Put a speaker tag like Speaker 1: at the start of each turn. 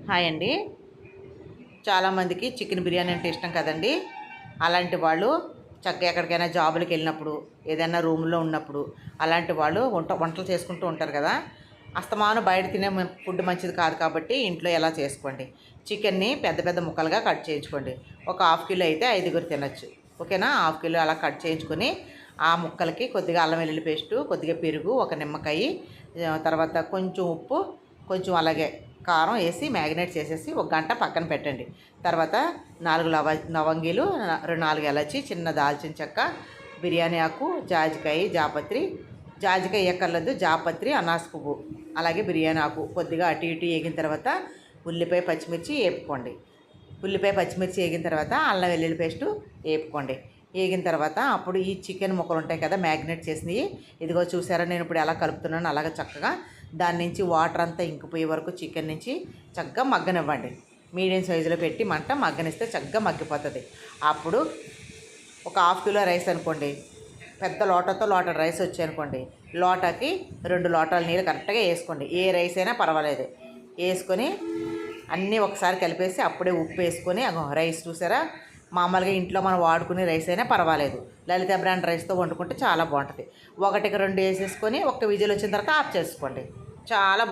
Speaker 1: Hi అండి. చాలామందికి chicken biryani అంటే ఇష్టం కదండి. అలాంటి వాళ్ళు చక్కగా ఎక్కడికైనా జాబులకి వెళ్ళినప్పుడు, ఏదైనా రూమ్లో ఉన్నప్పుడు అలాంటి వాళ్ళు వంటలు చేసుకుంటూ ఉంటారు కదా. అస్తమాను బయట తినే ఫుడ్ మంచిది కాదు కాబట్టి ఇంట్లో ఎలా చేసుకోండి. చికెన్ని పెద్ద పెద్ద ముక్కలుగా కట్ చేయించుకోండి. ఒక హాఫ్ కిలో అయితే 5గురు తినొచ్చు. ఓకేనా. హాఫ్ కిలో అలా కట్ చేయించుకొని ఆ ముక్కలకి కొద్దిగా అల్లం వెల్లుల్లి పేస్టు, కొద్దిగా పెరుగు, ఒక నిమ్మకాయ, తర్వాత కొంచెం ఉప్పు, కొంచెం అలాగే కారం వేసి మ్యాగ్నేట్ చేసేసి ఒక గంట పక్కన పెట్టండి. తర్వాత 4 లవంగీలు, 4 ఎలచి, చిన్న దాల్చిన చెక్క, బిర్యానీ ఆకు, జాజికాయ, జాపత్రి, జాజికాయ ఎక్కర్లేదు, జాపత్రి, అనాస పువ్వు, అలాగే బిర్యానీ ఆకు కొద్దిగా అటు ఇటు వేగిన తర్వాత ఉల్లిపాయ పచ్చిమిర్చి వేపుకోండి. ఉల్లిపాయ పచ్చిమిర్చి వేగిన తర్వాత అల్లం వెల్లుల్లి పేస్టు వేపుకోండి. వేగిన తర్వాత అప్పుడు ఈ చికెన్ ముక్కలు ఉంటాయి కదా మ్యాగ్నేట్ చేసినవి, ఇదిగో చూసారా నేను ఇప్పుడు ఎలా కలుపుతున్నాను. అలాగే చక్కగా దాని నుంచి వాటర్ అంతా ఇంకిపోయే వరకు చికెన్ నుంచి చక్కగా మగ్గనివ్వండి. మీడియం సైజులో పెట్టి మంట మగ్గనిస్తే చక్కగా మగ్గిపోతుంది. అప్పుడు ఒక హాఫ్ కిలో రైస్ అనుకోండి, పెద్ద లోటతో లోట రైస్ వచ్చాయనుకోండి, లోటాకి 2 లోటాల నీళ్ళు కరెక్ట్గా వేసుకోండి. ఏ రైస్ అయినా పర్వాలేదు. వేసుకొని అన్నీ ఒకసారి కలిపేసి అప్పుడే ఉప్పు వేసుకొని రైస్ చూసారా, మామూలుగా ఇంట్లో మనం వాడుకునే రైస్ అయినా పర్వాలేదు. లలిత బ్రాండ్ రైస్తో వండుకుంటే చాలా బాగుంటుంది. 1కి 2 వేసేసుకొని ఒక్క విజిల్ వచ్చిన తర్వాత ఆఫ్ చేసుకోండి. చాలా